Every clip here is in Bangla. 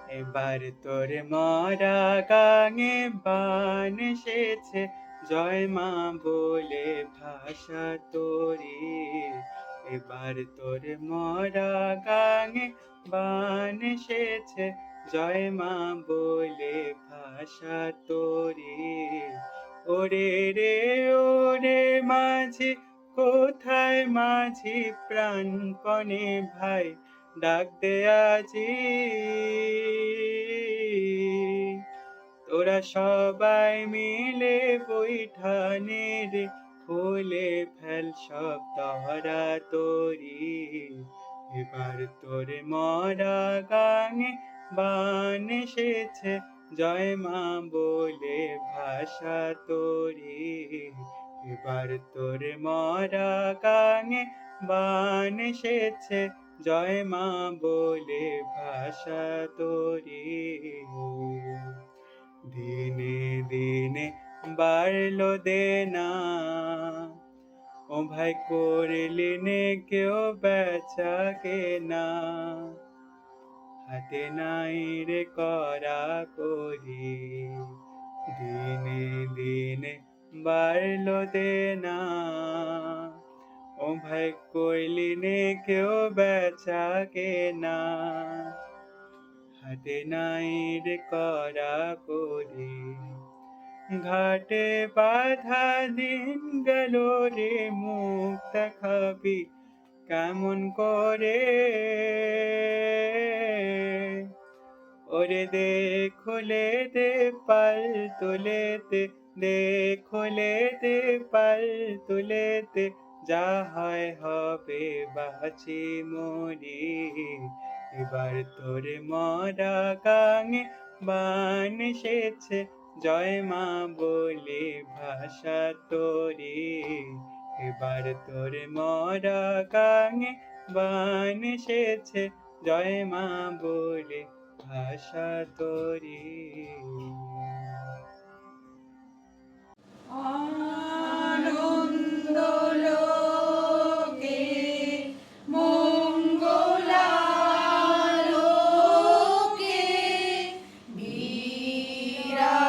এবার তোর মরা গাঙে বান এসেছে, জয় মা বলে ভাষা তোরি। এবার তোর মরা গাঙে বান এসেছে, জয় মা বলে ভাষা তোরি। ওরে রে ওরে মাঝি, কোথায় মাঝি প্রাণপণে ভাই, ডাক দে আজি। তোরা সবাই মিলে বৈঠানে রে, খুলে ফেল সব তরা তরি। এবার তোর মরা গাঙে বান এসেছে, জয় মা বলে ভাষা তোরি। এবার তোর মরা গাঙে বান এসেছে, জয় মা বলে ভাষা তোরি। দিনে দিনে বাড়লো দেনা, ও ভাই করলি নে কেউ বেচা কেনা। হাতে নাই রে করা করি, দিনে দিনে বাড়লো দেনা। ও ভাই করলি নে কেউ বেচা কেনা। হাতে নাই রে করা করি, ঘাটে বাঁধা দিন গেল রে, মুখ দেখাবি কেমন করে। ওরে দে খুলে দে পাল তুলেতে, দে খুলে দে পাল তুলেতে, যা হয় হবে বাঁচি মরি। এবার তোর মরা গাঙে বান এসেছে, জয় মা বলে ভাষা তোরি। এবার তোর মরা গাঙে বান এসেছে, জয় মা বলে ভাষা তোরি। আনন্দ লোকে মঙ্গলালোকে বিরাজ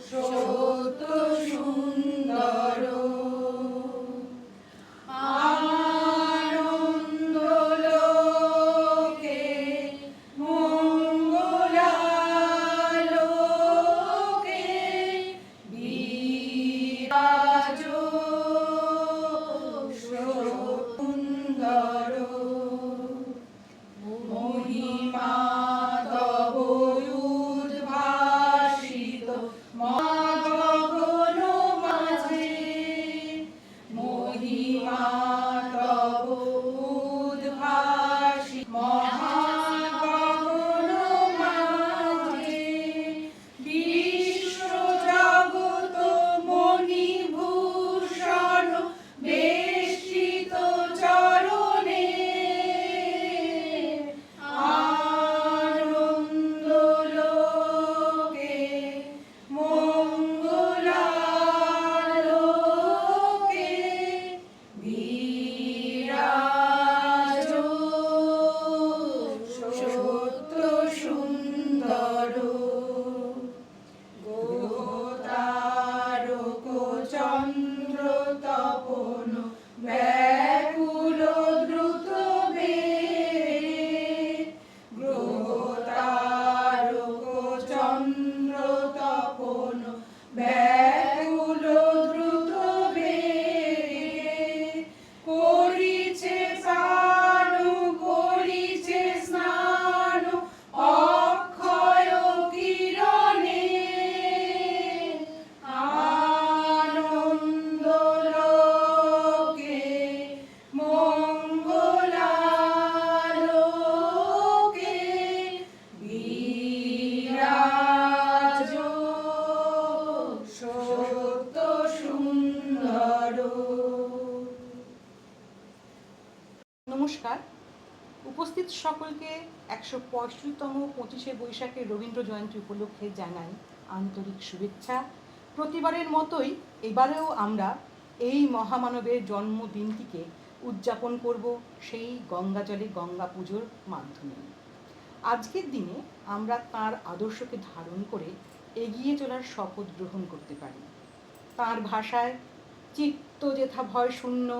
সত্য সুন্দর। আনন্দ লোকে মঙ্গলালোকে বিরাজ সুন্দর। মহিমা তব উদ্ভাসিত গগন মাঝে, মহিমা তব উদ্ভাসিত মহাগগন মাঝে। বিশ্ব জগৎ মণিভূষণ বেষ্টিত চরণে, আনন্দ লোকে মঙ্গলালোকে বিরাজ সত্য সুন্দর। গ্রহতারক চন্দ্র তপন ব্যাকুল দ্রুত বেগে, গ্রহতারক চন্দ্র তপন ব্যাকুল দ্রুত বেগে। করিছে পান করিছে স্নান অক্ষয় কিরণে, আনন্দ লোকে মঙ্গলালোকে বিরাজ সত্য সুন্দর। নমস্কার, উপস্থিত সকলকে ১৬৫তম ২৫শে বৈশাখের রবীন্দ্র জয়ন্তী উপলক্ষে জানাই আন্তরিক শুভেচ্ছা। প্রতিবারের মতোই এবারেও আমরা এই মহামানবের জন্মদিনটিকে উদযাপন করব সেই গঙ্গা জলে গঙ্গা পুজোর মাধ্যমে। আজকের দিনে আমরা তার আদর্শকে ধারণ করে এগিয়ে চলার শপথ গ্রহণ করতে পারি। তার ভাষায় চিত্ত যেথা ভয় শূন্য,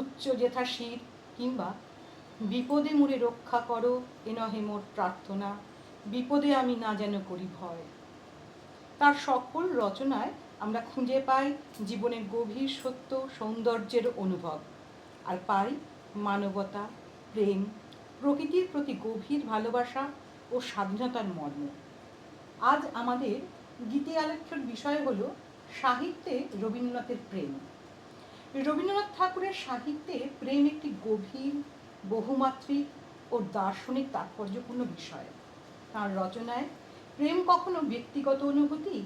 উচ্চ যেথা শির, কিংবা বিপদে মোরে রক্ষা করো এ নহে মোর প্রার্থনা, বিপদে আমি না যেন করি ভয়। তার সকল রচনায় আমরা খুঁজে পাই জীবনের গভীর সত্য, সৌন্দর্যের অনুভব, আর পাই মানবতা, প্রেম, প্রকৃতির প্রতি গভীর ভালোবাসা ও স্বাধীনতার মর্ম। আজ আমাদের গীতি আলোচ্যের বিষয় হলো সাহিত্যে রবীন্দ্রনাথের প্রেম। রবীন্দ্রনাথ ঠাকুরের সাহিত্যে প্রেম একটি গভীর, বহুমাত্রিক ও দার্শনিক তাৎপর্যপূর্ণ বিষয়। তাঁর রচনায় প্রেম কখনো ব্যক্তিগত অনুভূতি,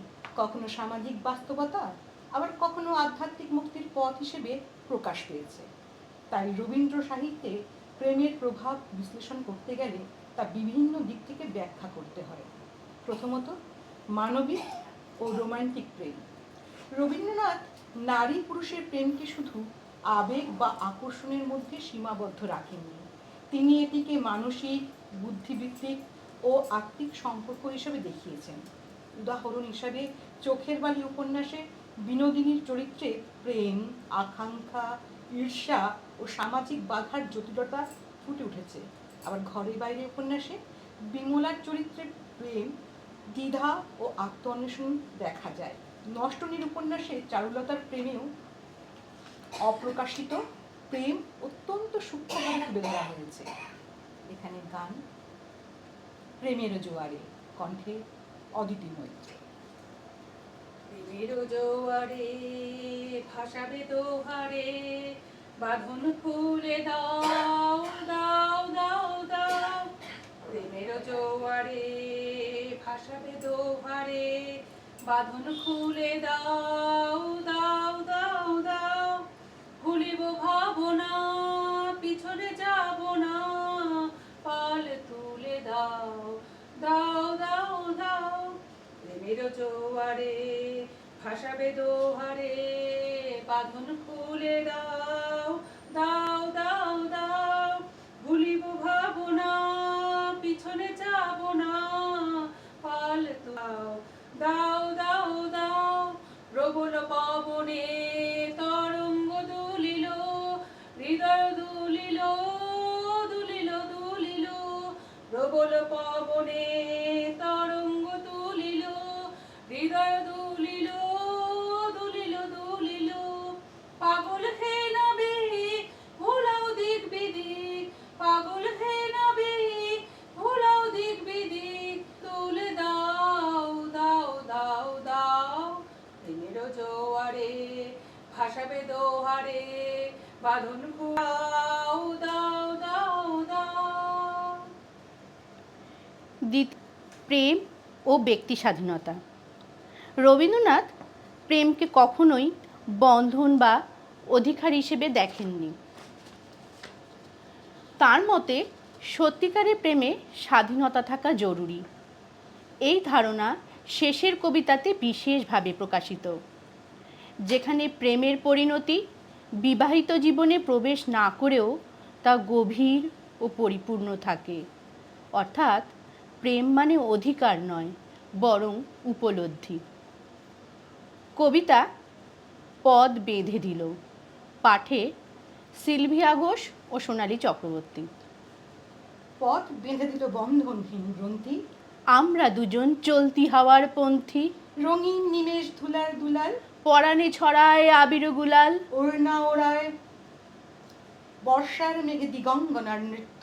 কখনো সামাজিক বাস্তবতা, আবার কখনো আধ্যাত্মিক মুক্তির পথ হিসেবে প্রকাশ পেয়েছে। তাই রবীন্দ্র সাহিত্যে প্রেমের প্রভাব বিশ্লেষণ করতে গেলে তা বিভিন্ন দিক থেকে ব্যাখ্যা করতে হয়। প্রথমত, মানবিক ও রোমান্টিক প্রেম। রবীন্দ্রনাথ নারী পুরুষের প্রেমকে শুধু আবেগ বা আকর্ষণের মধ্যে সীমাবদ্ধ রাখেননি। তিনি এটিকে মানসিক, বুদ্ধিভিত্তিক ও আত্মিক সম্পর্ক হিসেবে দেখিয়েছেন। উদাহরণ হিসাবে চোখের বালি উপন্যাসে বিনোদিনীর চরিত্রে প্রেম, আকাঙ্ক্ষা, ঈর্ষা ও সামাজিক বাধার জটিলতা ফুটে উঠেছে। আবার ঘরে বাইরে উপন্যাসে বিমলার চরিত্রে প্রেম, দ্বিধা ও আত্ম অন্বেষণ দেখা যায়। নষ্টনীর উপন্যাসে চারুলতার প্রেমেও অপ্রকাশিত প্রেম অত্যন্ত সূক্ষ্মভাবে তুলে ধরা হয়েছে। এখানে গান প্রেমের জোয়ারে, কণ্ঠে অদিতি মৈত্র। প্রেমের জোয়ারে ভাসাবে দোহারে, বাঁধন খুলে দাও দাও দাও দাও। প্রেমের জোয়ারে ভাসাবে দোহারে, বাঁধন খুলে দাও দাও দাও দাও। ভুলিব ভাবনা, পিছনে যাব না, পাল তুলে দাও দাও দাও দাও। প্রেমের জোয়ারে ভাসাবে দোহারে, বাঁধন খুলে দাও দাও দাও দাও। ভুলিব ভাবনা, পিছনে যাব না, পাল দাও দাও দাও দাও। প্রবল পবনে তরঙ্গ দুলিল, হৃদয় দুলিল দুলিল দুলিল। প্রবল পবনে তরঙ্গ দুলিল, হৃদয় দুলিল দুলিল দুলিল। পাগল হে নাবিক ভোলাও দিক বিদিক, পাগল হে নাবিক ভোলাও দিক বিদিক। তুলে দাও দাও দাও দাও। প্রেমের জোয়ারে ভাসাবে দোহারে, বাঁধন দাও দাও দাও দাও। প্রেম ও ব্যক্তি স্বাধীনতা। রবীন্দ্রনাথ প্রেমকে কখনোই বন্ধন বা অধিকার হিসেবে দেখেননি। তার মতে সত্যিকারের প্রেমে স্বাধীনতা থাকা জরুরি। এই ধারণা শেষের কবিতাতে বিশেষভাবে প্রকাশিত, যেখানে প্রেমের পরিণতি বিবাহিত জীবনে প্রবেশ না করেও তা গভীর ও পরিপূর্ণ থাকে। অর্থাৎ প্রেম মানে অধিকার নয়, বরং উপলব্ধি। কবিতা পদ বেঁধে দিল। পাঠে সিলভিয়া ঘোষ ও সোনালী চক্রবর্তী। পথ বেঁধে দিল বন্ধনহীন গ্রন্থি, আমরা দুজন চলতি হাওয়ার পন্থী। রঙিন নিমেষ ধুলার দুলাল, পরাণে ছড়ায় আবির গুলাল। ওড়না ওড়ায় বর্ষার মেঘে দিগঙ্গনার নৃত্য।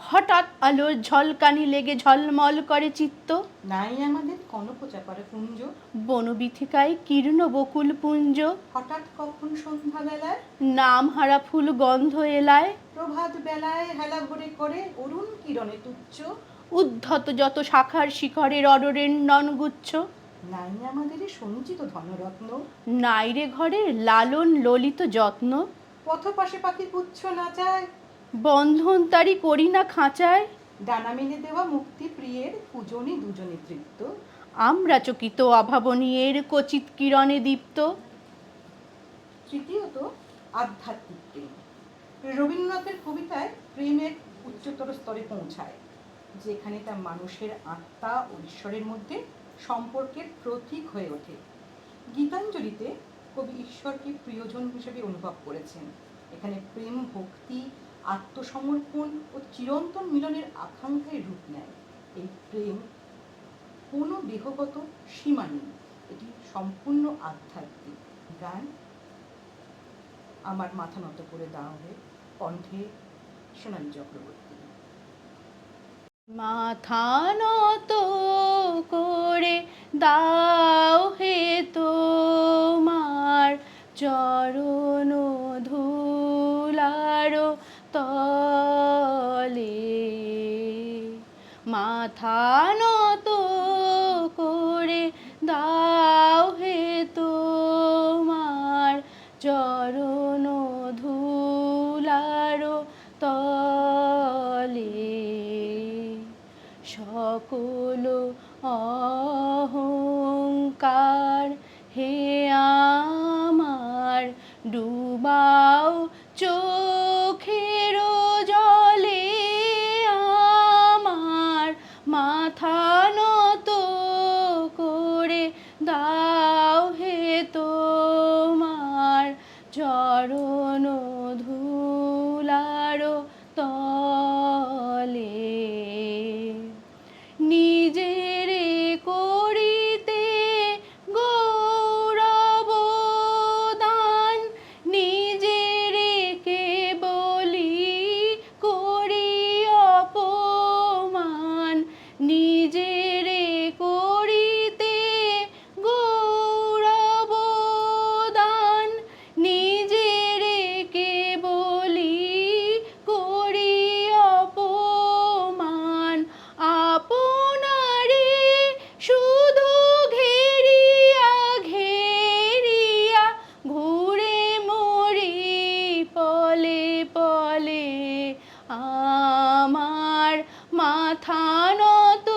হঠাৎ আলোর ঝলকানি লেগে ঝলমল করে চিত্ত। নাই আমাদের কনকচাপার কুঞ্জ, বনবিথিকায় কীর্ণ বকুল পুঞ্জ। হঠাৎ কখন সন্ধ্যা বেলায়, নাম হারা ফুল গন্ধ এলায়। প্রভাত বেলায় হেলা ভরে করে অরুণ কিরণে তুচ্ছ। উদ্ধত যত শাখার শিখরের অরণ্যন গুচ্ছ। নাই আমাদের সঞ্চিত ধনরত্ন, নাইরে ঘরের লালন ললিত যত্ন। পথপাশে পাখি পুচ্ছ নাচায়, বন্ধন তারি করি না খাঁচায়। ডানা মেলে দেওয়া মুক্তি প্রিয়ের পূজনী দুজনে তৃপ্ত। আমরা চকিত অভাবনীয়ের কচিত কিরণে দীপ্ত। তৃতীয়ত, আধ্যাত্মিক প্রেম। রবীন্দ্রনাথের কবিতায় প্রেমের উচ্চতর স্তরে পৌঁছায়, যেখানে তা মানুষের আত্মা ও ঈশ্বরের মধ্যে সম্পর্কের প্রতীক হয়ে ওঠে। গীতাঞ্জলিতে কবি ঈশ্বরকে প্রিয়জন হিসেবে অনুভব করেছেন। এখানে প্রেম, ভক্তি, আত্মসমর্পণ ও চিরন্তন মিলনের আকাঙ্ক্ষায় রূপ নেয়। এই প্রেম কোনো দেহগত সীমা নেই, এটি সম্পূর্ণ আধ্যাত্মিক। গান আমার মাথা নত করে দাও হে, কণ্ঠে সোনালী চক্রবর্তী। মাথা নত করে দাও হে তোমার চরণ ধুলার তলে, মাথা নত করে দাও হে তোমার চরণ ধুলার তলে, সকল অহংকার হে আমার ডুবাও চোখের জলে, আমার মাথা নত করে দাও হে তোমার চরণ ধুলার তলে, নিজেরে করিতে গৌরব দান, নিজেরে কেবলি করি অপমান, নিজেরে করিতে গৌরব দান, নিজেরে কেবলি করি অপমান, আপনারে শুধু ঘেরিয়া ঘেরিয়া ঘুরে মরি পলে পলে, আমার মাথা নত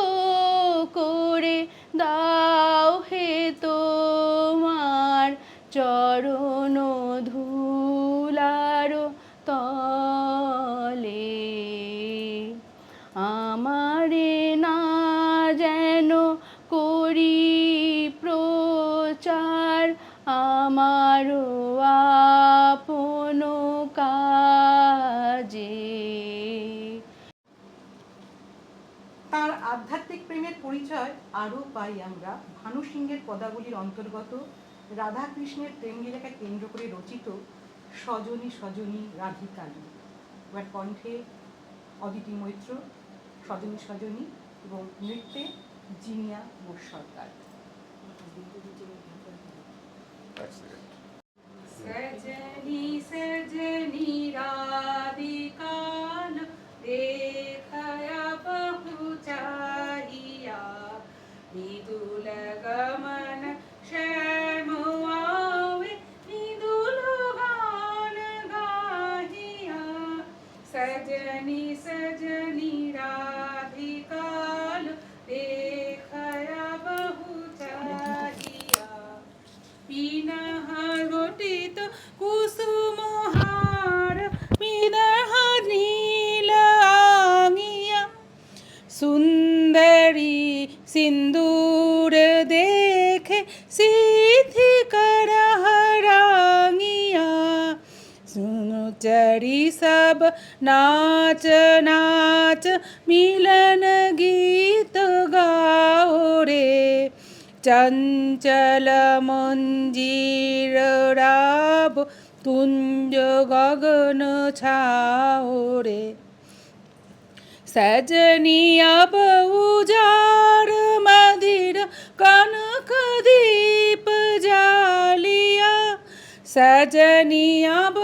করে দাও হে তোমার চরণ ধুলার তলে, আমারে না যেন করি প্রচার আমারও আপন কাজে। তার আধ্যাত্মিক প্রেমের পরিচয় আরও পাই আমরা ভানু সিংহের পদাবলীর অন্তর্গত রাধাকৃষ্ণের প্রেমলীলাকে কেন্দ্র করে রচিত সজনী সজনী রাধিকালী। এবার কণ্ঠে অদিতি মৈত্র, সজনী সজনী, এবং নৃত্যে জিনিয়া বোস সরকার। सजनी सजनी राधिकाल देखया बहु चाहिया, मृदुल गमन श्याम आवे मृदुल गान गाहिया, सजनी सजनी राधिकाल देखया बहु चाहिया, पीनह घटित कुसुमहार मिदह नील आंगिया, सुंदरी सिंदूर देखे सिद्धि कर हरांगिया, सुनु चरी सब नाच नाच मिलन गीत गाओ रे, चंचल मंजीर राव तुंज गगन छाओ रे, सजनी अब उजार मधिर कनक दीप जालिया, सजनी अब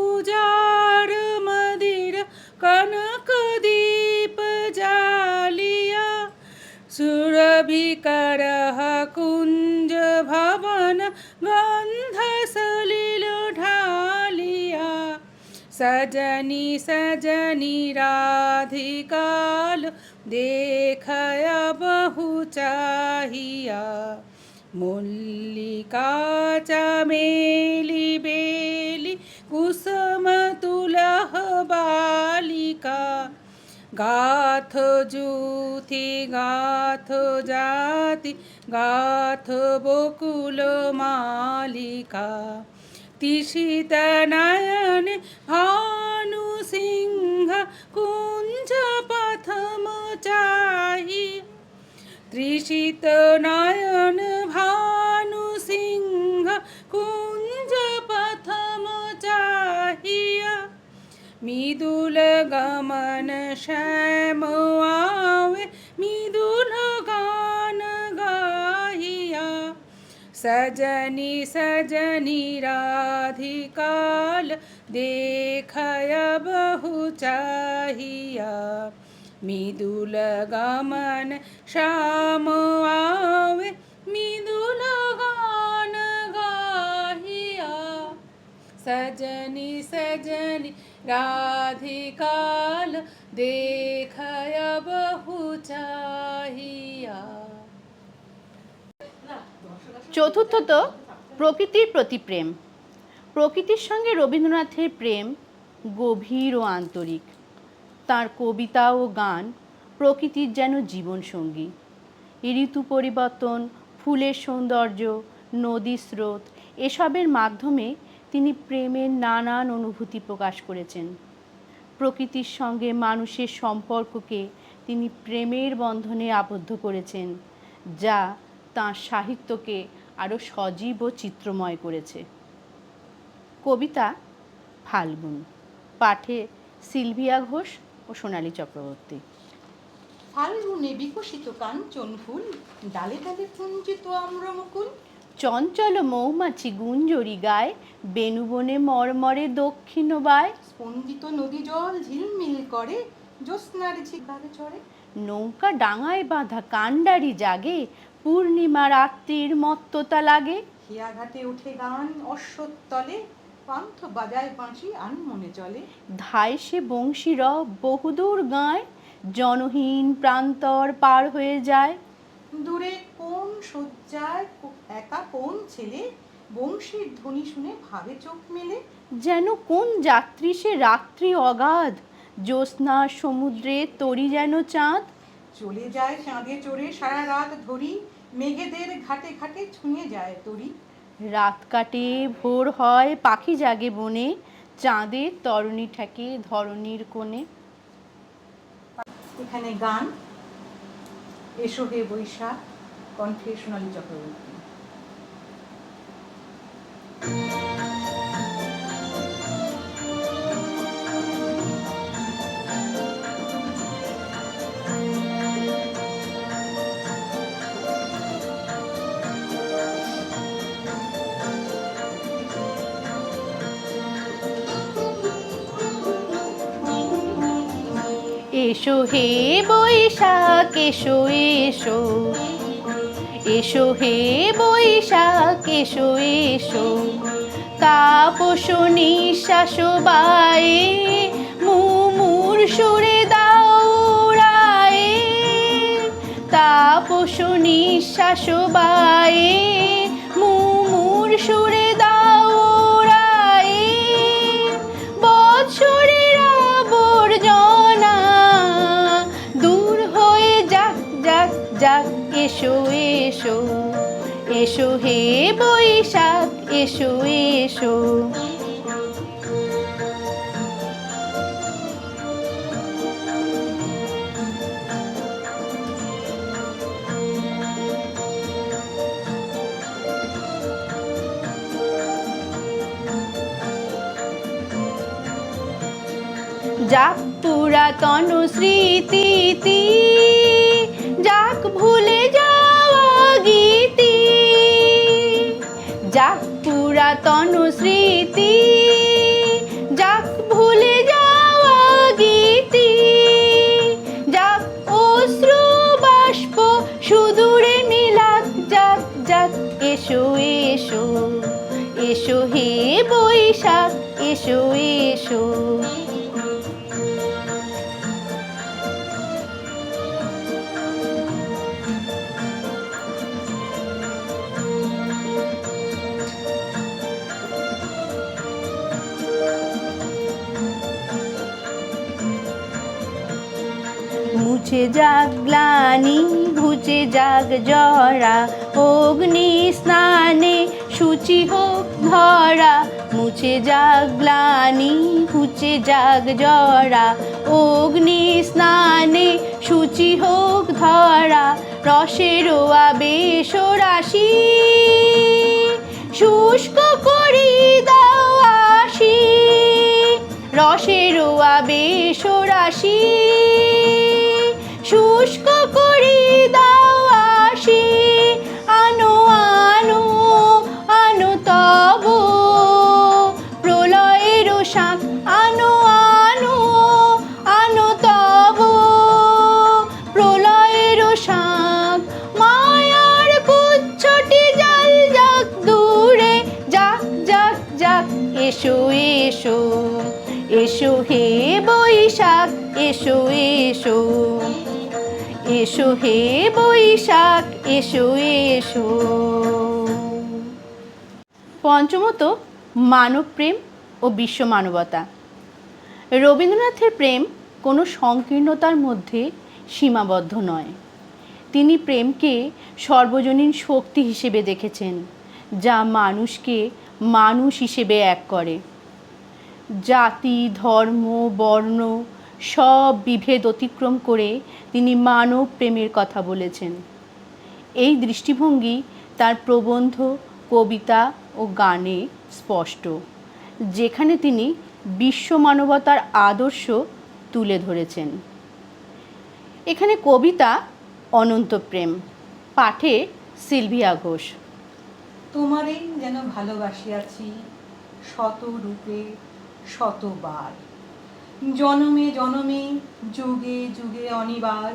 उजार मधिर कनक दीप जालिया, सुरभि करह कुंज भवन गंध सलिल ढालिया, सजनी सजनी राधिकाल देखया बहु चाहिया, मुल्लिका चमेली बेली कुसुम तुलह গাথ যুথি গাথ জাতি গাথ বকুল মালিকা তিসিত নয়ন ভানু সিংহ কুঞ্জ পথম চাহি তৃষিত নয়ন ভানু সিংহ কুঞ্জ পথম চাহিয়া মৃদুল গমন শ্যাম আवे মৃদুল গান গাহিয়া सजनी सजनी राधिकाल देखय बहु चाहिया मृदुल गमन श्याम आवे मृदुल गान गाहिया सजनी सजनी राधिकाल देखय बहु चाहिया। চতুর্থত প্রকৃতির প্রতি প্রেম। প্রকৃতির সঙ্গে রবীন্দ্রনাথের প্রেম গভীর ও আন্তরিক। তার কবিতা ও গান প্রকৃতির যেন জীবনসঙ্গী। ঋতু পরিবর্তন, ফুলের সৌন্দর্য, নদীর স্রোত এসবের মাধ্যমে তিনি প্রেমের নানান অনুভূতি প্রকাশ করেছেন। প্রকৃতির সঙ্গে মানুষের সম্পর্ককে তিনি প্রেমের বন্ধনে আবদ্ধ করেছেন, যা তাঁর সাহিত্যকে আরও সজীব ও চিত্রময় করেছে। কবিতা ফাল্গুন, পাঠে সিলভিয়া ঘোষ ও সোনালী চক্রবর্তী। ফাল্গুনে বিকশিত কাঞ্চন ফুল, ডালে ডালে পুঞ্জিত আম্রমুকুল। চঞ্চল মৌমাছি গুঞ্জরি গায়, বেণুবনে মরমরে দক্ষিণ বায়। স্পন্দিত নদী জল ঝিলমিল করে, জ্যোৎস্নার ঝিকবারে চড়ে। নৌকা ডাঙায় বাঁধা কাণ্ডারি জাগে, পূর্ণিমা রাত্রির মত্ততা লাগে। হিয়াঘাটে উঠে গান অশ্বত্থলে, পান্থ বাজায় বাঁশি আনমনে চলে। ধায় সে বংশীর বহুদূর গায়, জনহীন প্রান্তর পার হয়ে যায়। দূরে কোন শয্যায় একা কোন ছেলে, বংশীর ধ্বনি শুনে ভাবে চোখ মেলে। যেন কোন যাত্রী সে রাত্রি অগাধ, জ্যোৎস্না সমুদ্রে তরি যেন চাঁদ। চলে যায় চাঁদে চড়ে সারা রাত ধরি, মেঘেদের ঘাটে ঘাটে ছুঁয়ে যায় তরি। রাত কাটে ভোর হয় পাখি জাগে বনে, চাঁদের তরণী ঠেকে ধরণীর কোণে। এখানে গান এসো হে বৈশাখ, কণ্ঠে সোনালী চক্রবর্তী। এসো হে বৈশাখ এসো এসো, এসো হে বৈশাখ এসো এসো। তাপস নিঃশ্বাস বায়ে, মুমুর সুরে দাও উড়ায়ে। তাপস নিঃশ্বাস বায়ে, মুমুর সুরে দাও উড়ায়ে। বৎসরের আবর্জনা দূর হয়ে যাক যাক যাক, এসো এসো, এসো হে বৈশাখ এসো এসো। যাক পুরাতন স্মৃতি, যাক ভুলে যাওয়া গীতি। যাক পুরাতন স্মৃতি, যাক ভুলে যাওয়া গীতি। যাক অশ্রু বাষ্প সুদূরে মিলাক, যাক যাক এসো এসো, এসো হে বৈশাখ এসো এসো। মুছে যাক গ্লানি ঘুচে যাক জরা, অগ্নি স্নানে শুচি হোক ধরা। মুছে যাক গ্লানি ঘুচে যাক জরা, অগ্নি স্নানে শুচি হোক ধরা। রসের আবেশ রাশি শুষ্ক করি দাও আসি, রসের আবেশ রাশি শুষ্ক করি দাও আসি। আনো আনো আনো তব প্রলয়ের শাঁখ, আনো আনো আনো তব প্রলয়ের শাঁখ। মায়ার পুচ্ছটি জাল যাক দূরে, যাক যাক যাক। এসো এসো এসো হে বৈশাখ, এসো এসো এসো হে বৈশাখ, এসো এসো। পঞ্চমত, মানব প্রেম ও বিশ্ব মানবতা। রবীন্দ্রনাথের প্রেম কোনো সংকীর্ণতার মধ্যে সীমাবদ্ধ নয়। তিনি প্রেমকে সর্বজনীন শক্তি হিসেবে দেখেছেন, যা মানুষকে মানুষ হিসেবে এক করে। জাতি, ধর্ম, বর্ণ সব বিভেদ অতিক্রম করে তিনি মানব প্রেমের কথা বলেছেন। এই দৃষ্টিভঙ্গি তার প্রবন্ধ, কবিতা ও গানে স্পষ্ট, যেখানে তিনি বিশ্ব মানবতার আদর্শ তুলে ধরেছেন। এখানে কবিতা অনন্ত প্রেম, পাঠে সিলভিয়া ঘোষ। তোমারে যেন ভালোবাসিয়াছি শত রূপে শতবার, জনমে জনমে যুগে যুগে অনিবার।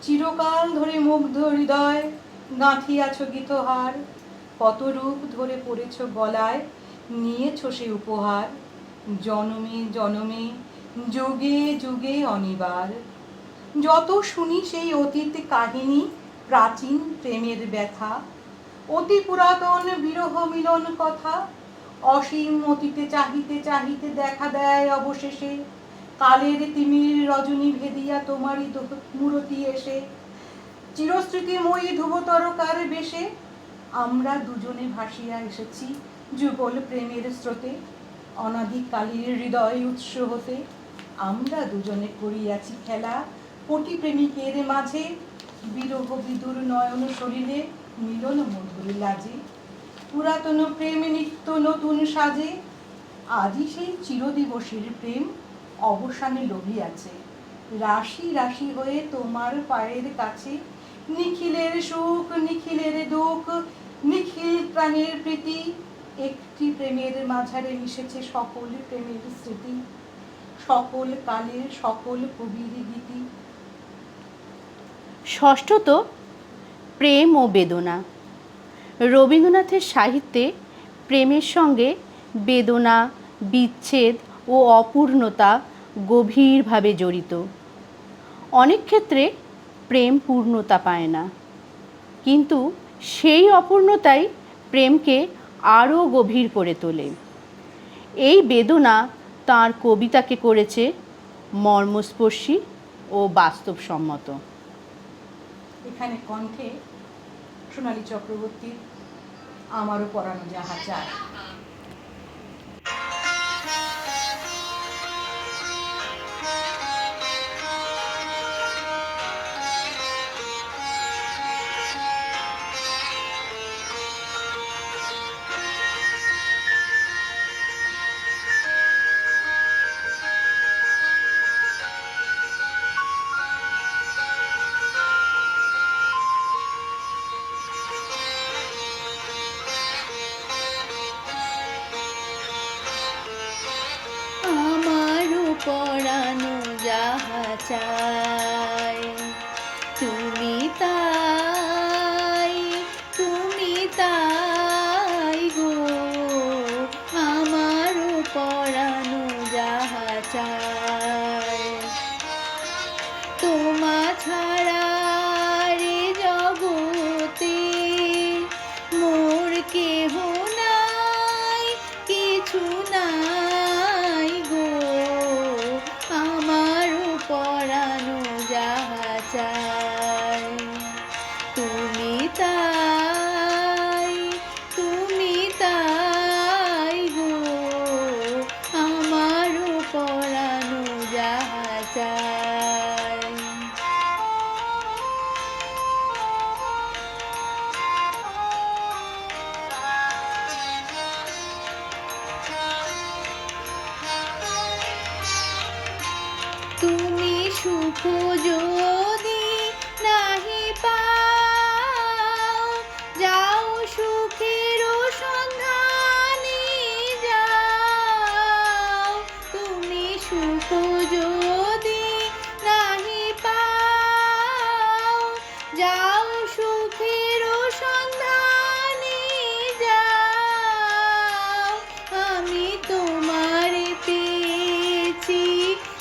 চিরকাল ধরে মুগ্ধ হৃদয় গাঁথিয়াছ গীতহার, কত রূপ ধরে পড়েছ গলায় নিয়েছ সে উপহার। জনমে জনমে যুগে যুগে অনিবার। যত শুনি সেই অতীত কাহিনী, প্রাচীন প্রেমের ব্যথা, অতি পুরাতন বিরহ মিলন কথা। অসীম অতীতে চাহিতে চাহিতে দেখা দেয় অবশেষে কালের তিমির রজনী ভেদিয়া তোমারই মূরতি এসে। চিরস্মৃতিময়ী ধ্রুবতারকার বেশে আমরা দুজনে ভাসিয়া এসেছি যুগল প্রেমের স্রোতে। অনাদিকালের হৃদয় উৎস হতে আমরা দুজনে করিয়াছি খেলা কোটি প্রেমিকের মাঝে। বিরহ বিদুর নয়ন শরীরে মিলন মধুর লাজে। পুরাতন প্রেম নিত্য নতুন সাজে, আজই সেই চিরদিবসের প্রেম অবসানে লভিয়াছে। রাশি রাশি হয়ে তোমার পায়ের কাছে, নিখিলের সুখ নিখিলের দুঃখ নিখিল প্রাণের প্রীতি। একটি প্রেমের মাঝারে মিশেছে সকল প্রেমের স্মৃতি, সকল কালের সকল কবির গীতি। ষষ্ঠত, প্রেম ও বেদনা। রবীন্দ্রনাথের সাহিত্যে প্রেমের সঙ্গে বেদনা, বিচ্ছেদ ও অপূর্ণতা গভীরভাবে জড়িত। অনেক ক্ষেত্রে প্রেম পূর্ণতা পায় না, কিন্তু সেই অপূর্ণতাই প্রেমকে আরও গভীর করে তোলে। এই বেদনা তাঁর কবিতাকে করেছে মর্মস্পর্শী ও বাস্তবসম্মত। এখানে কণ্ঠে সোনালী চক্রবর্তীর আমারও পরানো যাহা চায়। পরানো যাহা চাই, তুমি তাই গো। আমারও পরানো যাহা চাই, তোমা ছাড়া রে জগতে মোর কেহ নাই, কিছু নাই গো। আমারও পরানো যাহা চাই। তুমি তাই, তুমি তাই গো, আমারও পরানো যাহা চাই। তুমি সুখ যদি নাহি পাও, যাও সুখের সন্ধানে যাও। তুমি সুখ যদি নাহি পাও, যাও সুখের সন্ধানে যাও। আমি তোমার পেয়েছি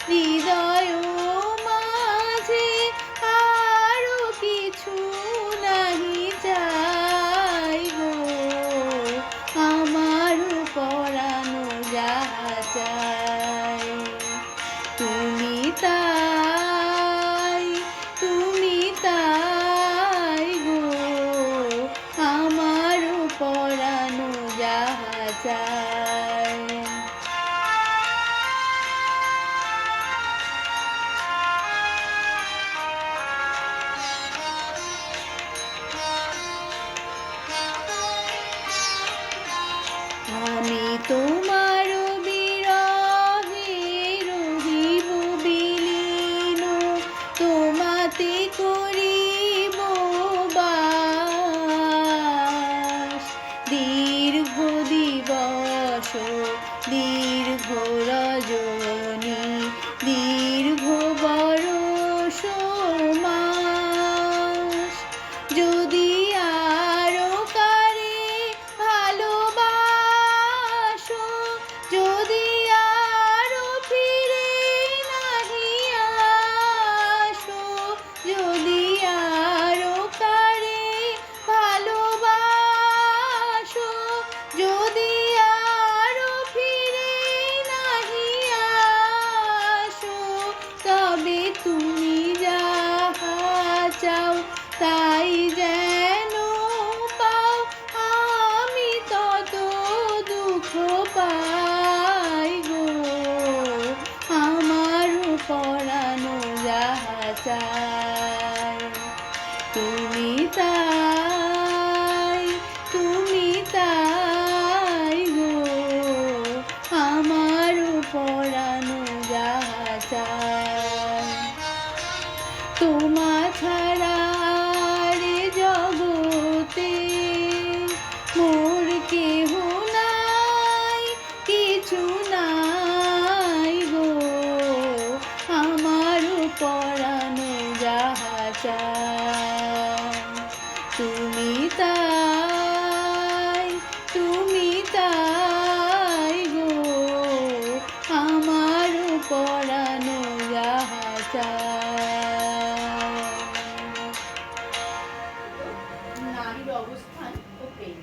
হৃদয় মাঝে, আরো কিছু নাহি চাই গো, আমার পরানো যাহা চাই। তুমি তাই, তুমি তাই গো, আমার পরানো যাহা চাই। আমি তোমার বিরহে রহিব বিলীন, তোমাতে করিব বাস। দীর্ঘ দিবস, দীর্ঘ রজনী, দীর্ঘ বরষ মাস। যদি আরো কারে ভালোবাসো, যদি আরো ফিরে নাহি আসো, যদি আরো কারে ভালোবাসো, যদি আরো ফিরে নাহি আসো, তবে তুমি যাহা চাও তাই যেন পাও। আমি তত দুঃখ পাই গো, আমার পরানো যাহা চাই। তুমি তাই, তুমি তাই গো, আমার পরানো যাহা চাই। তোমা ছাড়া রে জগতে মোর কেহ নাই, কিছু নাই গো, আমার পরানো যাহা চাই। তুমি তাই, তুমি তাই গো, আমার পরানো যাহা চাই। নারীর অবস্থান ও প্রেম।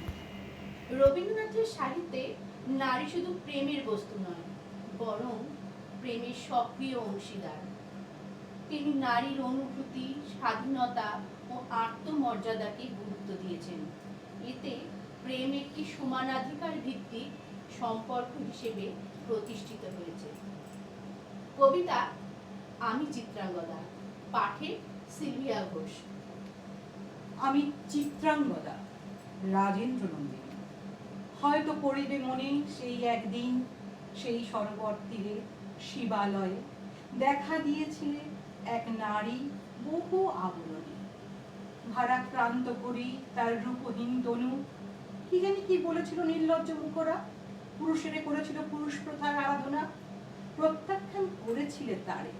রবীন্দ্রনাথের সাহিত্যে নারী শুধু প্রেমের বস্তু নয়, বরং প্রেমের সক্রিয় অংশীদার। তিনি নারীর অনুভূতি, স্বাধীনতা ও আত্মমর্যাদাকে গুরুত্ব দিয়েছেন। এতে প্রেম একটি সমানাধিকার ভিত্তিক সম্পর্ক হিসেবে প্রতিষ্ঠিত হয়েছে। কবিতা আমি চিত্রাঙ্গদা, পাঠে সিলভিয়া ঘোষ। আমি চিত্রাঙ্গদা, রাজেন্দ্র নন্দিনী। হয়তো পড়িবে মনে সেই একদিন, সেই সরোবর তীরে শিবালয়ে দেখা দিয়েছিলে এক নারী বহু আবরণে। ভারাক্রান্ত করি তার রূপহীন তনু, কি জানি কি বলেছিল নির্লজ্জ মুখরা, পুরুষেরে করেছিল পুরুষ প্রথার আরাধনা। প্রত্যাখ্যান করেছিলে তারে,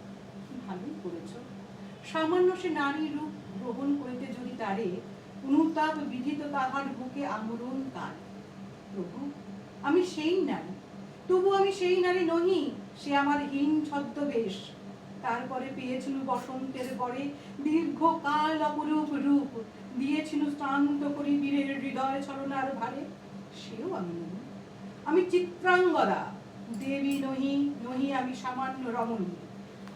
ভালোই করেছ। সামান্য সে নারী রূপ গ্রহণ করিতে যদি তারে, অনুতাপ বিধিত তাহার বুকে আমরণ কাল। প্রভু, আমি সেই নারী, তবু আমি সেই নারী নহি, সে আমার হীন ছদ্মবেশ। তারপরে পেয়েছিল বসন্তের পরে দীর্ঘকাল অপরূপ রূপ, দিয়েছিল শ্রান্ত করি বীরের হৃদয় ছলনার ভারে। সেও আমি নহি, আমি চিত্রাঙ্গদা, দেবী নহি, নহি আমি সামান্য রমণী।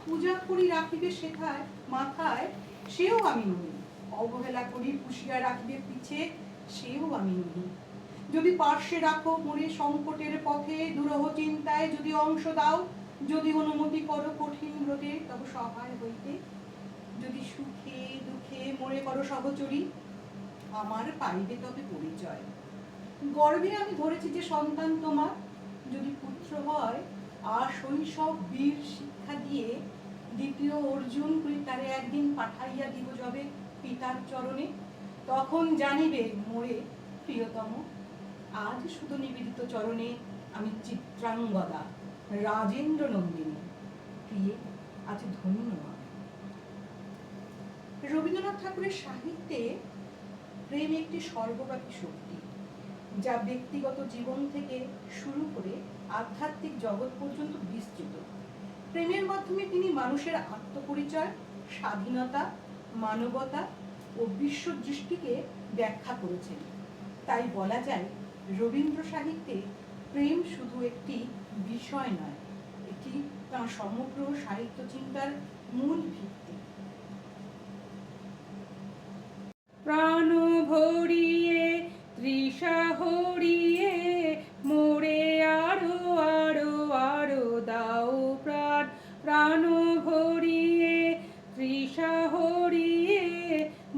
পূজা করি রাখিবে সেথায় মাথায়, সেও আমি নই। অবহেলা করি পুষিয়া রাখিবে পিছে, সেও আমি নই। যদি পার্শ্বে রাখো মোরে সংকটের পথে, দুরহ চিন্তায় যদি অংশ দাও, যদি অনুমতি করো কঠিন ব্রতে তব সহায় হইতে, যদি সুখে দুঃখে মোরে করো সহচরী, আমার পাইবে তবে পরিচয়। গর্বে আমি ধরেছি যে সন্তান তোমার, যদি পুত্র হয় আর শৈশব বীর শিক্ষা দিয়ে দ্বিতীয় অর্জুন করি তারে একদিন পাঠাইয়া দিব যবে পিতার চরণে, তখন জানিবে মোরে প্রিয়তম। আজ শুধু নিবেদিত চরণে আমি চিত্রাঙ্গদা রাজেন্দ্র নন্দিনী, প্রিয়ে আজ ধন্য আমি। রবীন্দ্রনাথ ঠাকুরের সাহিত্যে প্রেম একটি সর্বব্যাপী শক্তি, যা ব্যক্তিগত জীবন থেকে শুরু করে আধ্যাত্মিক জগৎ পর্যন্ত বিস্তৃত। প্রেমের মাধ্যমে তিনি মানুষের আত্মপরিচয়, স্বাধীনতা, মানবতা ও বিশ্বদৃষ্টিকে ব্যাখ্যা করেছেন। তাই বলা যায় রবীন্দ্র সাহিত্যে প্রেম শুধু একটি বিষয় নয়, এটি তাঁর সমগ্র সাহিত্য চিন্তার মূল ভিত্তি। প্রাণ ভরিয়ে তৃষা হরিয়ে মোরে আরো আরো আরো দাও প্রাণ, প্রাণ ভরিয়ে তৃষা হরিয়ে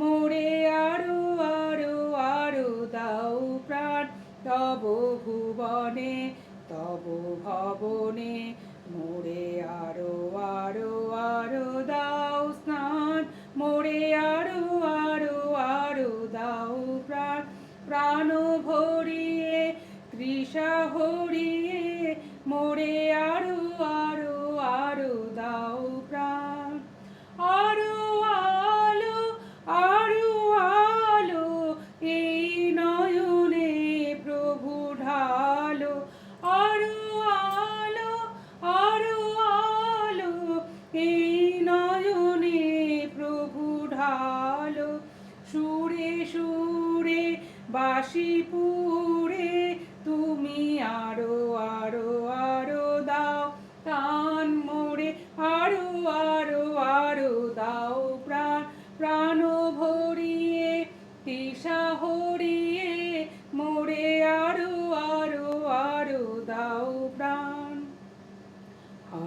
মোরে আরো আরো আরো দাও প্রাণ, তব ভুবনে তব ভবনে মোরে আরো আরো আরো দাও স্নান, মোরে আরো আরো আরো দাও প্রাণ, প্রাণ ভরিয়ে তৃষা হরিয়ে মোরে আরো আরো আরো দাও প্রাণ। আরো আলো আরো আলো এই নয়নে প্রভু ঢালো, আরো আলো আরো আলো এই নয়নে প্রভু ঢালো, সুরে সুরে বাঁশি পুরে তুমি আরো আরো আরো দাও টান, মোরে আরো আরো আরো দাও প্রাণ, প্রাণ ভরিয়ে তৃষা হরিয়ে মোরে আরো আরো আরো দাও প্রাণ।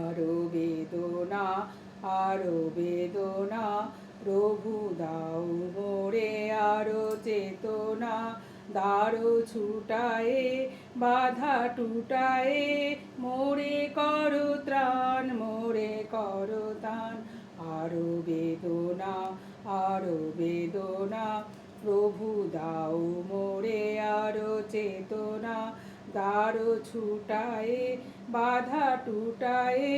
আরো বেদনা আরো বেদনা প্রভু দাও মোরে আরো চেতনা, দারো ছুটায়ে বাধা টুটায়ে মোরে করো ত্রাণ, মোরে করো ত্রাণ। আরো বেদনা আরো বেদনা প্রভু দাও মোরে আরো চেতনা, দারো ছুটায়ে বাধা টুটায়ে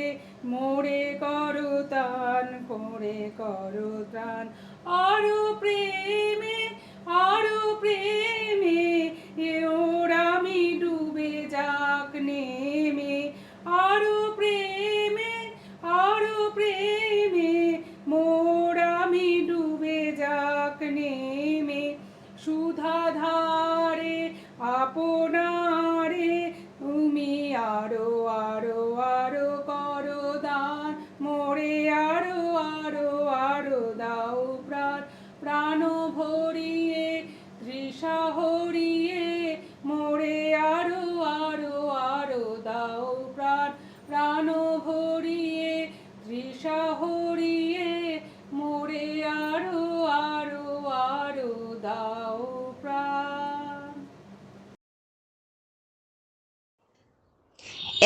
মোরে করো ত্রাণ, মোরে করো ত্রাণ। আরো প্রেমে আরো প্রেমে ওর আমি ডুবে যাক নেমে, আরো প্রেমে আরো প্রেমে মোর আমি ডুবে যাক নেমে, সুধাধারে আপনারে তুমি আরো আরো আরো করো দান, মোরে আরো আরো আরো দাও প্রাণ, প্রাণ ভরিয়ে তৃষা হরিয়ে মোরে আরো আরো আরো দাও প্রাণ, প্রাণ ভরিয়ে তৃষা হরিয়ে মোরে আরো আরো আরো দাও প্রাণ।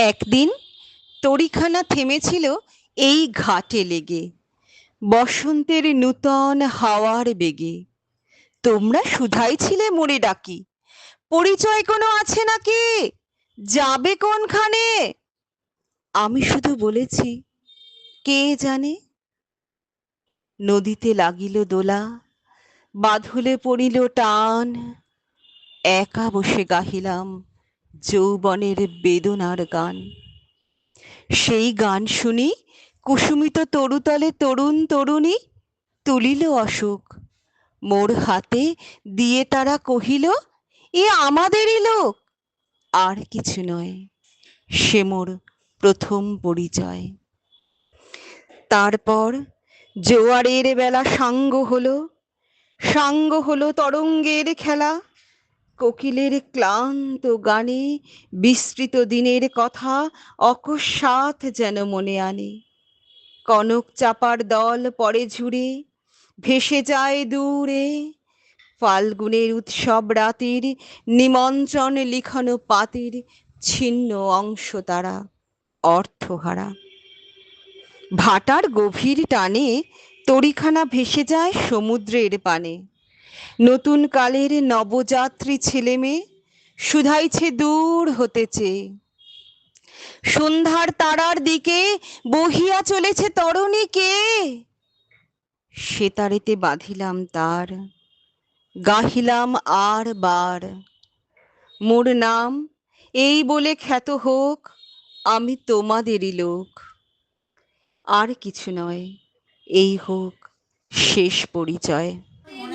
একদিন তরিখানা থেমেছিল এই ঘাটে লেগে, বসন্তের নূতন হাওয়ার বেগে। তোমরা শুধাইছিলে মোরে ডাকি, পরিচয় কোনো আছে নাকি, যাবে কোনখানে? আমি শুধু বলেছি কে জানে। নদীতে লাগিল দোলা, বাঁধলে পড়িল টান, একা বসে গাহিলাম যৌবনের বেদনার গান। সেই গান শুনি কুসুমিত তরুতলে তরুণ তরুণী তুলিল অশোক মোর হাতে দিয়ে, তারা কহিল এ আমাদেরই লোক। আর কিছু নয়, সে মোর প্রথম পরিচয়। তারপর জোয়ারের বেলা সাঙ্গ হলো তরঙ্গের খেলা, কোকিলের ক্লান্ত গানে বিস্তৃত দিনের কথা অকস্মাৎ যেন মনে আনে। কনক চাপার দল পরে ঝুরে ভেসে যায় দূরে, ফাল্গুনের উৎসব রাতের নিমন্ত্রণ লিখানো পাতের ছিন্ন অংশ তারা, অর্থহারা। ভাটার গভীর টানে তরিখানা ভেসে যায় সমুদ্রের পানে। নতুন কালের নবযাত্রী ছেলে মেয়ে শুধাইছে দূর হতে চেয়ে। সন্ধ্যার তারার দিকে বহিয়া চলেছে তরণী কে? সেতারেতে বাঁধিলাম তার, গাহিলাম আর বার, মোর নাম এই বলে খ্যাত হোক, আমি তোমাদেরই লোক। আর কিছু নয়, এই হোক শেষ পরিচয়।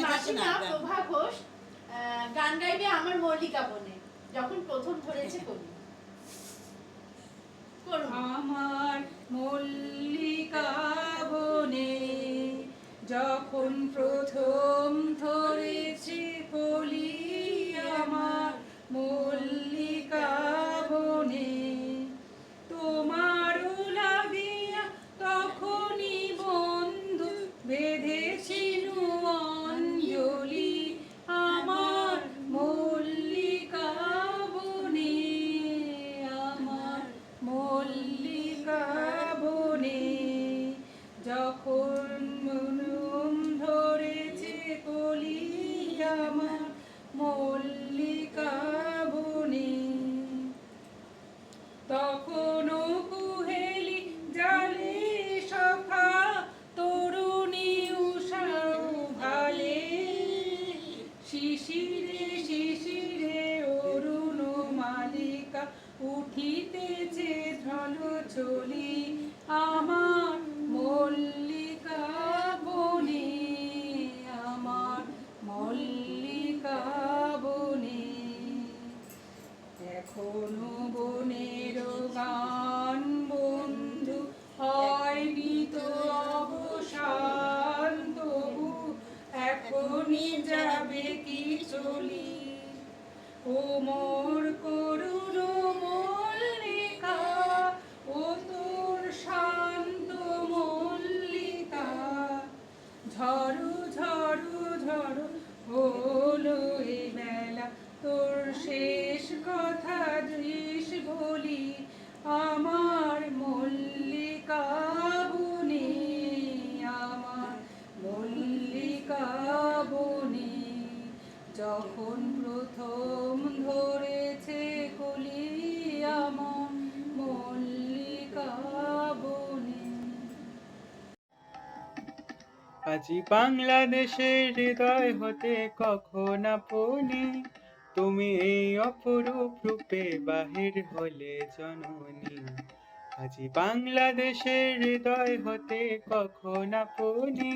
মাসিমা প্রভা ঘোষ গান গাইবে আমার মল্লিকা বনে, যখন প্রথম ধরেছে কবি। আমার মল্লিকা বনে যখন প্রথম ধরেছে কলি, আমার মল্লিকা বনে তোমারও লাগিয়া তখনই বন্ধু বেঁধেছিল অঞ্জলি, আমার মল্লিকা বনে, আমার মল্লিকা বনে যখন মনম ধরেছে কলি, আমার মল্লিকা বনে তখনও কুহেলি জালে সখা তরুণী উষাও ভালে, শিশিরে শিশিরে অরুণ মালিকা উঠিতেছে ঢল চলি, আমার মল্লিকা বনে, আমার মল্লিকা বনে এখনো বনের গান বন্ধু হয়নি তো অবসান, তবু এখনই যাবে কি চলি, ও মোর করুণ মল্লিকা, ও তোর শান্ত মল্লিকা, ঝড়ু ঝড়ু ঝড়ু হলো এ বেলা, তোর শেষ কথা দৃশ বলি, আমার মল্লিকা বনে, আমার মল্লিকা বনে যখন প্রথম ধরেছে কলি, আমার মল্লিকা বনে। আজি বাংলাদেশের হৃদয় হতে কখন আপনি, তুমি এই অপরূপ রূপে বাহির হলে জননী। আজি বাংলাদেশের হৃদয় হতে কখন আপনি,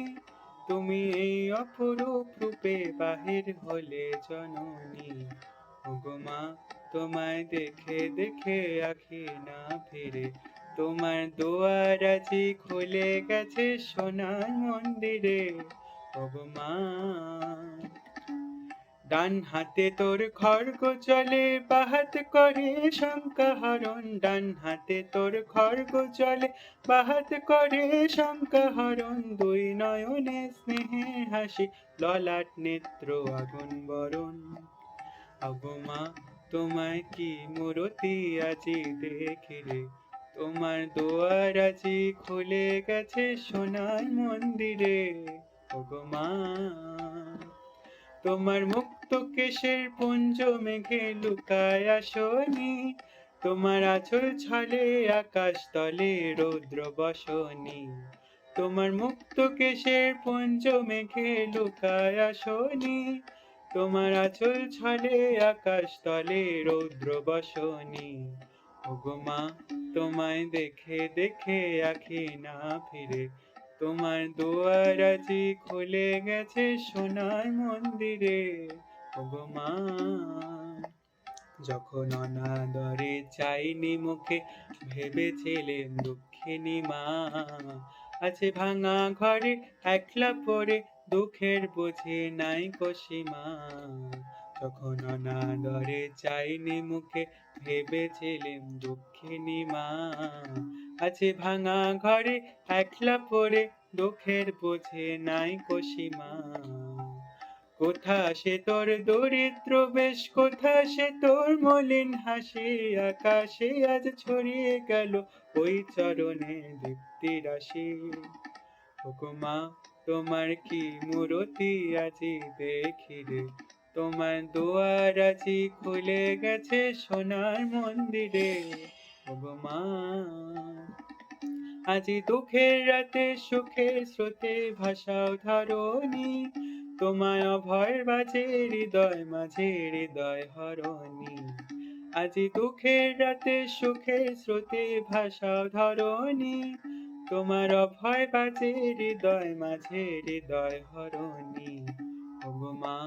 তুমি এই অপরূপ রূপে বাহির হলে জননী। ওগো মা, তোমায় দেখে দেখে আখি না ফিরে, তোমার দুয়ার আজি খুলে গেছে সোনার মন্দিরে। ওগো মা, ডান হাতে তোর খড়গ চলে, বাহাত করে শঙ্কাহরণ, ডান হাতে তোর খড়গ চলে, বাহাত করে শঙ্কাহরণ, দুই নয়নে স্নেহের হাসি, ললাট নেত্র আগুন বরণ। ওগো মা, তোমায় কি মূরতি আজি দেখি রে, তোমার দুয়ার আজি খুলে গেছে সোনার মন্দিরে। ওগো মা, তোমার মুক্ত কেশের পুঞ্জ মেঘে লুকায় আসনি, তোমার আঁচল ছলে আকাশ তলে রৌদ্র বসনি। তোমার মুক্ত কেশের পুঞ্জ মেঘে লুকায় আসনি, তোমার আঁচল ছলে আকাশ তলে রৌদ্র বসনি। ওগো মা, তোমায় দেখে দেখে আখি না ফিরে, তোমার দুয়ার আজি খুলে গেছে সোনার মন্দিরে। ওগো মা, যখন অনাদরে চাইনি মুখে, ভেবেছিলেন দুঃখিনী মা, আছে ভাঙা ঘরে একলা পড়ে, দুঃখের বোঝে নাই সীমা। যখন অনাদরে চাইনি মুখে, ভেবেছিলেম দুঃখিনী মা। আছে ভাঙা ঘরে একলা পড়ে, দুঃখের বোঝে নাই সীমা। কোথা সে তোর দরিদ্র বেশ, কোথা সে তোর মলিন হাসি, আকাশে আজ ছড়িয়ে গেল ওই চরণে দীপ্তি রাশি। ওগো মা, তোমার কি মূরতি আজি দেখি রে, তোমার দুয়ার আজি খুলে গেছে সোনার মন্দিরে। ওগো মা, আজি দুঃখের রাতে সুখের স্রোতে ভাষাও ধরণী, তোমায় অভয়ের বাজে হৃদয় মাঝে হৃদয় হরণী। আজি দুঃখের রাতে সুখের স্রোতে ভাষাও ধরণী, তোমার অভয় বাজে হৃদয় মাঝে হৃদয় হরণী। ওগো মা,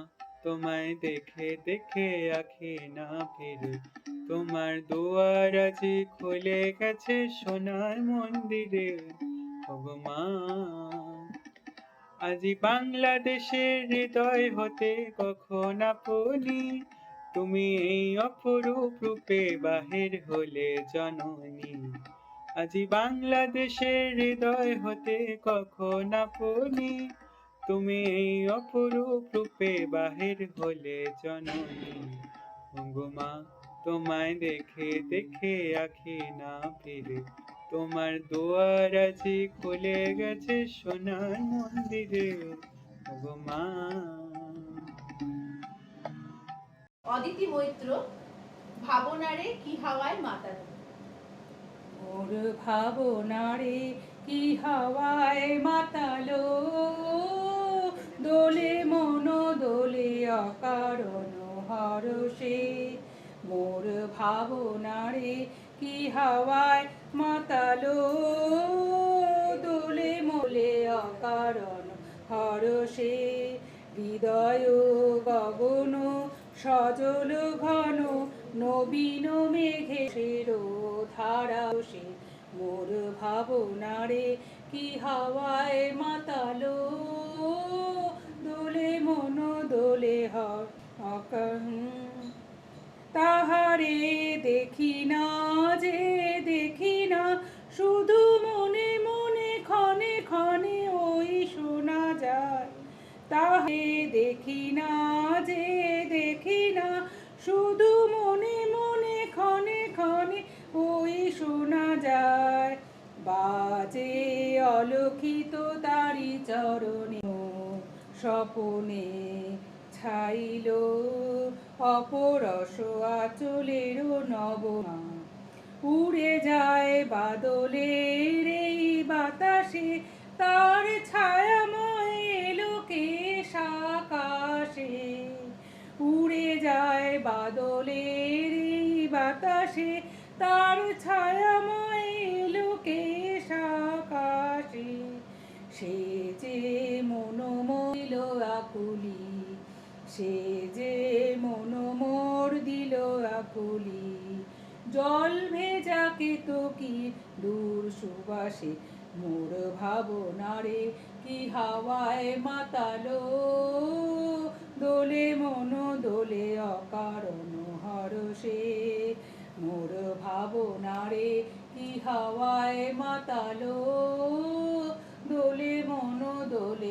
তোমায় দেখে দেখে আঁখি না ফিরে, তোমার দুয়ার আজি খুলে গেছে সোনার মন্দিরে। ওগো মা, আজি বাংলাদেশের হৃদয় হতে কখন আপনি, তুমি এই অপরূপ রূপে বাহির হলে জননী। আজি বাংলাদেশের হৃদয় হতে কখন আপনি, তুমি এই অপরূপ রূপে বাহির হলে জননী। ওগো মা, তোমায় দেখে দেখে আঁখি না ফিরে, তোমার দুয়ার আজি খুলে গেছে সোনার মন্দিরে। ওগো মা। অদিতি মৈত্র, ভাবনারে কি হাওয়ায় মাতানো। মোর ভাবনারে কি হাওয়ায় মাতালো, দোলে মন দোলে অকারণ হরষে। মোর ভাবনারে কি হাওয়ায় মাতালো, দোলে মোলে অকারণ হরষে। হৃদয় গগন সজল ঘন, নবীন মেঘের ধারা সে। মোর ভাবনারে কি হাওয়ায় মাতালো, দোলে মন দোলে তাহারে দেখি না যে দেখি না, শুধু মনে মনে ক্ষণে ক্ষণে ওই শোনা যায়। তাহে দেখি না যে দেখি না, শুধু মনে মনে ক্ষণে ক্ষণে ওই শোনা যায়। বাজে অলক্ষিত তারি চরণে, স্বপনে ছাইল অপরস আঁচলের নবমা। উড়ে যায় বাদলের এই বাতাসে, তার ছায়াময় এলোকেশ আকাশে। উড়ে যায় বাদলের এই বাতাসে, তার ছায়াময় এলোকেশ আকাশে। সে যে মনোমইল আকুলি, সে যে মনোমোর দিল আকুলি। জল ভেজা কেতকী দূর সুবাসে, মোর ভাবনারে কি হাওয়ায় মাতালো, দোলে মন দোলে অকারণ হরষে। মোর ভাবনারে কি হাওয়ায় মাতালো, দোলে মন দোলে